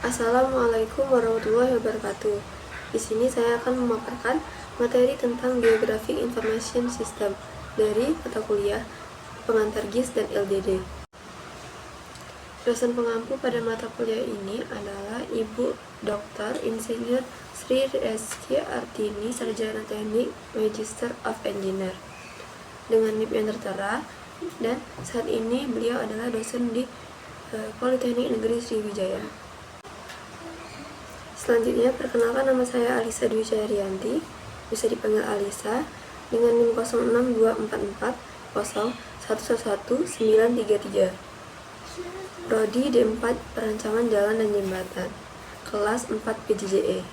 Assalamualaikum warahmatullahi wabarakatuh. Di sini saya akan memaparkan materi tentang Geographic Information System dari mata kuliah Pengantar GIS dan LDD. Dosen pengampu pada mata kuliah ini adalah Ibu Dr. Insinyur Sri Reski Artini, Sarjana Teknik Magister of Engineer dengan NIP yang tertera, dan saat ini beliau adalah dosen di Politeknik Negeri Sriwijaya. Selanjutnya, perkenalkan, nama saya Alisa Dwi Cahyrianti, bisa dipanggil Alisa, dengan NIM 062440111933. Prodi D4 Perancangan Jalan dan Jembatan, kelas 4 PJJE.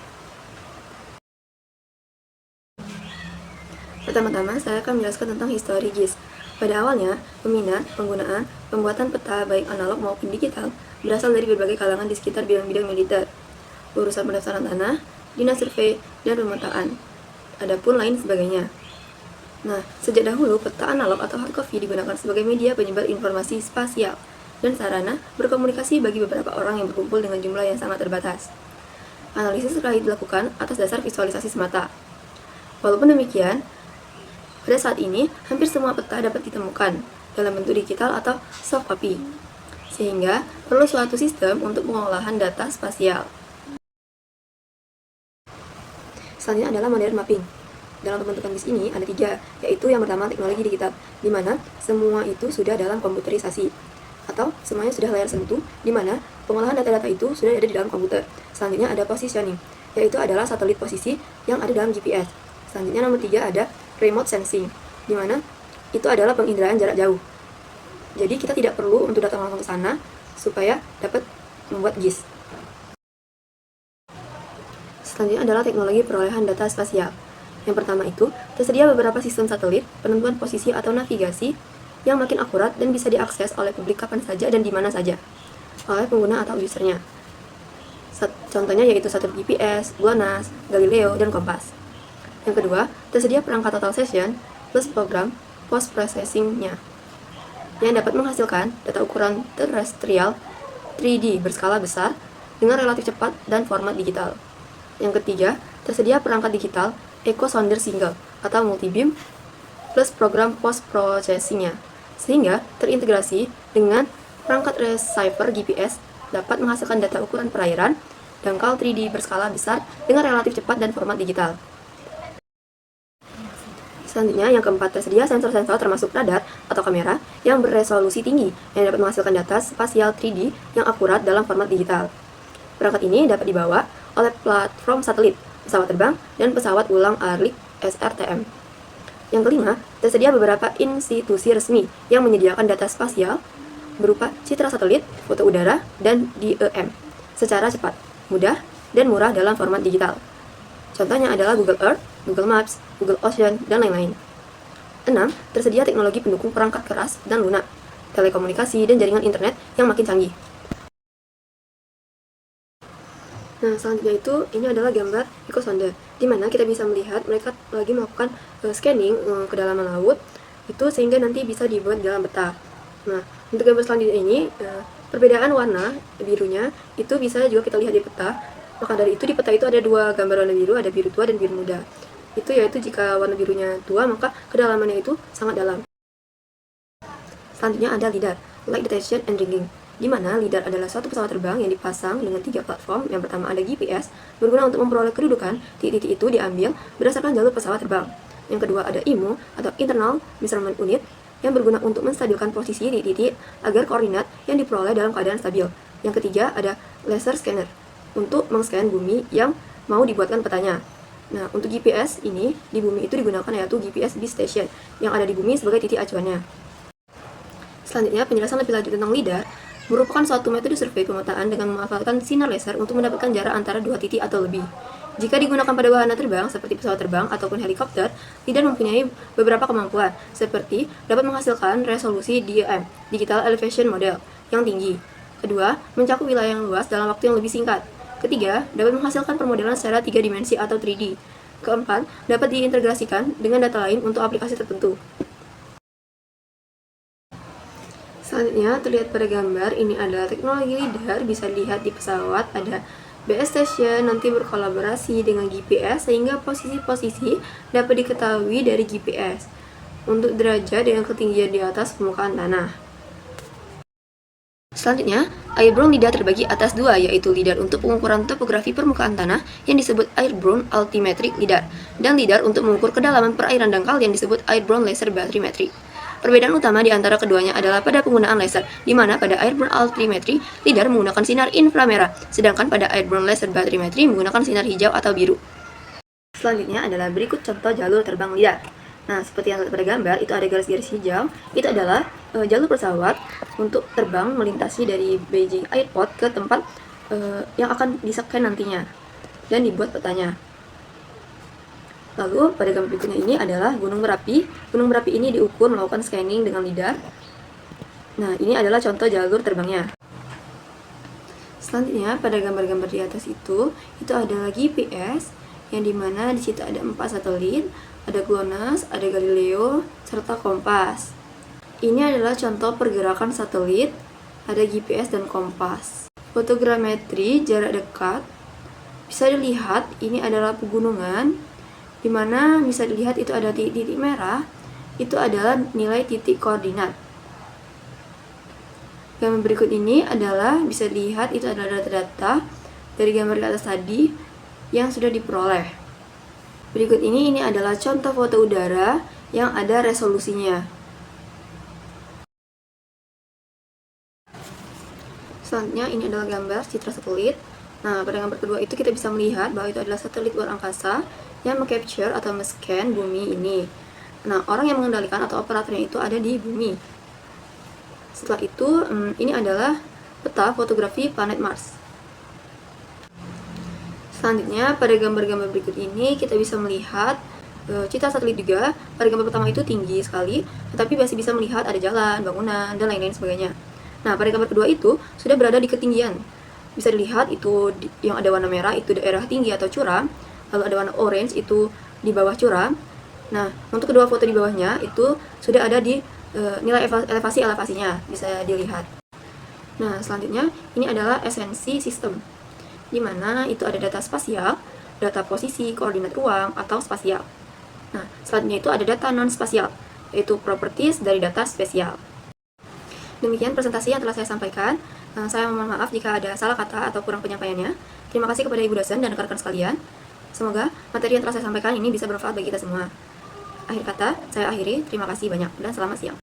Pertama-tama, saya akan menjelaskan tentang histori GIS. Pada awalnya, peminat, penggunaan, pembuatan peta baik analog maupun digital berasal dari berbagai kalangan di sekitar bidang-bidang militer, urusan pendaftaran tanah, dinas survei, dan pemetaan. Adapun lain sebagainya. Nah, sejak dahulu peta analog atau hard copy digunakan sebagai media penyebar informasi spasial dan sarana berkomunikasi bagi beberapa orang yang berkumpul dengan jumlah yang sangat terbatas. Analisis terakhir dilakukan atas dasar visualisasi semata. Walaupun demikian, pada saat ini hampir semua peta dapat ditemukan dalam bentuk digital atau soft copy, sehingga perlu suatu sistem untuk pengolahan data spasial. Selanjutnya adalah modern mapping. Dalam pembentukan GIS ini ada 3, yaitu yang pertama teknologi digital, di mana semua itu sudah dalam komputerisasi, atau semuanya sudah layar sentuh, di mana pengolahan data-data itu sudah ada di dalam komputer. Selanjutnya ada positioning, yaitu adalah satelit posisi yang ada dalam GPS. Selanjutnya nomor 3 ada remote sensing, di mana itu adalah penginderaan jarak jauh. Jadi kita tidak perlu untuk datang langsung ke sana supaya dapat membuat GIS. Selanjutnya adalah teknologi perolehan data spasial. Yang pertama itu, tersedia beberapa sistem satelit penentuan posisi atau navigasi yang makin akurat dan bisa diakses oleh publik kapan saja dan di mana saja oleh pengguna atau usernya. Contohnya yaitu satelit GPS, GLONASS, Galileo, dan Kompas. Yang kedua, tersedia perangkat total session plus program post-processing-nya yang dapat menghasilkan data ukuran terestrial 3D berskala besar dengan relatif cepat dan format digital. Yang ketiga, tersedia perangkat digital Echo Sounder Single atau multi-beam plus program post-processing-nya, sehingga terintegrasi dengan perangkat receiver GPS dapat menghasilkan data ukuran perairan, dangkal 3D berskala besar dengan relatif cepat dan format digital. Selanjutnya, yang keempat, tersedia sensor-sensor termasuk radar atau kamera yang beresolusi tinggi yang dapat menghasilkan data spasial 3D yang akurat dalam format digital. Perangkat ini dapat dibawa oleh platform satelit, pesawat terbang, dan pesawat ulang alik SRTM. Yang kelima, tersedia beberapa institusi resmi yang menyediakan data spasial berupa citra satelit, foto udara, dan DEM secara cepat, mudah, dan murah dalam format digital. Contohnya adalah Google Earth, Google Maps, Google Ocean, dan lain-lain. 6. Tersedia teknologi pendukung perangkat keras dan lunak, telekomunikasi, dan jaringan internet yang makin canggih. Nah, selanjutnya itu, ini adalah gambar Echo Sounder, di mana kita bisa melihat mereka lagi melakukan scanning kedalaman laut, itu sehingga nanti bisa dibuat dalam peta. Nah, untuk gambar selanjutnya ini, perbedaan warna birunya itu bisa juga kita lihat di peta. Maka dari itu di peta itu ada 2 gambar warna biru, ada biru tua dan biru muda. Itu yaitu jika warna birunya tua, maka kedalamannya itu sangat dalam. Selanjutnya ada LIDAR, Light Detection and Rigging, di mana LIDAR adalah suatu pesawat terbang yang dipasang dengan 3 platform. Yang pertama ada GPS, berguna untuk memperoleh kedudukan titik-titik itu diambil berdasarkan jalur pesawat terbang. Yang kedua ada IMU atau Internal Measurement Unit, yang berguna untuk menstabilkan posisi titik-titik agar koordinat yang diperoleh dalam keadaan stabil. Yang ketiga ada Laser Scanner, untuk meng-scan bumi yang mau dibuatkan petanya. Nah, untuk GPS ini di bumi itu digunakan yaitu GPS Base Station yang ada di bumi sebagai titik acuannya. Selanjutnya, penjelasan lebih lanjut tentang LIDAR merupakan suatu metode survei pemetaan dengan memanfaatkan sinar laser untuk mendapatkan jarak antara 2 titik atau lebih. Jika digunakan pada wahana terbang seperti pesawat terbang ataupun helikopter, LIDAR mempunyai beberapa kemampuan, seperti dapat menghasilkan resolusi DEM, Digital Elevation Model, yang tinggi. Kedua, mencakup wilayah yang luas dalam waktu yang lebih singkat. Ketiga, dapat menghasilkan permodelan secara 3 dimensi atau 3D. Keempat, dapat diintegrasikan dengan data lain untuk aplikasi tertentu. Selanjutnya, terlihat pada gambar, ini adalah teknologi LiDAR, bisa dilihat di pesawat, ada base station nanti berkolaborasi dengan GPS sehingga posisi-posisi dapat diketahui dari GPS untuk derajat dengan ketinggian di atas permukaan tanah. Selanjutnya, airborne LiDAR terbagi atas dua, yaitu LiDAR untuk pengukuran topografi permukaan tanah yang disebut airborne altimetric LiDAR, dan LiDAR untuk mengukur kedalaman perairan dangkal yang disebut airborne laser bathymetry. Perbedaan utama di antara keduanya adalah pada penggunaan laser, di mana pada airborne altimetry, LiDAR menggunakan sinar inframerah, sedangkan pada airborne laser bathymetry menggunakan sinar hijau atau biru. Selanjutnya adalah berikut contoh jalur terbang LiDAR. Nah, seperti yang terlihat pada gambar, itu ada garis-garis hijau, itu adalah jalur pesawat untuk terbang melintasi dari Beijing Airport ke tempat yang akan di-scan nantinya dan dibuat petanya. Lalu pada gambar berikutnya ini adalah Gunung Merapi. Gunung Merapi ini diukur melakukan scanning dengan LiDAR. Nah, ini adalah contoh jalur terbangnya. Selanjutnya pada gambar-gambar di atas itu adalah GPS, yang dimana di situ ada 4 satelit, ada GLONASS, ada Galileo, serta Kompas. Ini adalah contoh pergerakan satelit, ada GPS dan kompas. Fotogrametri jarak dekat, bisa dilihat ini adalah pegunungan, di mana bisa dilihat itu ada titik-titik merah, itu adalah nilai titik koordinat. Gambar berikut ini adalah bisa dilihat itu adalah data-data dari gambar di atas tadi yang sudah diperoleh. Berikut ini adalah contoh foto udara yang ada resolusinya. Selanjutnya ini adalah gambar citra satelit. Nah, pada gambar kedua itu kita bisa melihat bahwa itu adalah satelit luar angkasa yang meng-capture atau men-scan bumi ini. Nah, orang yang mengendalikan atau operatornya itu ada di bumi. Setelah itu, ini adalah peta fotografi planet Mars. Selanjutnya, pada gambar-gambar berikut ini kita bisa melihat citra satelit juga. Pada gambar pertama itu tinggi sekali, tetapi masih bisa melihat ada jalan, bangunan, dan lain-lain sebagainya. Nah, pada gambar kedua itu sudah berada di ketinggian. Bisa dilihat itu yang ada warna merah itu daerah tinggi atau curam, lalu ada warna orange itu di bawah curam. Nah, untuk kedua foto di bawahnya itu sudah ada di nilai elevasinya bisa dilihat. Nah, selanjutnya ini adalah esensi sistem, di mana itu ada data spasial, data posisi, koordinat ruang, atau spasial. Nah, selanjutnya itu ada data non-spasial, yaitu properties dari data spesial. Demikian presentasi yang telah saya sampaikan. Saya mohon maaf jika ada salah kata atau kurang penyampaiannya. Terima kasih kepada Ibu dosen dan rekan-rekan sekalian. Semoga materi yang telah saya sampaikan ini bisa bermanfaat bagi kita semua. Akhir kata, saya akhiri. Terima kasih banyak dan selamat siang.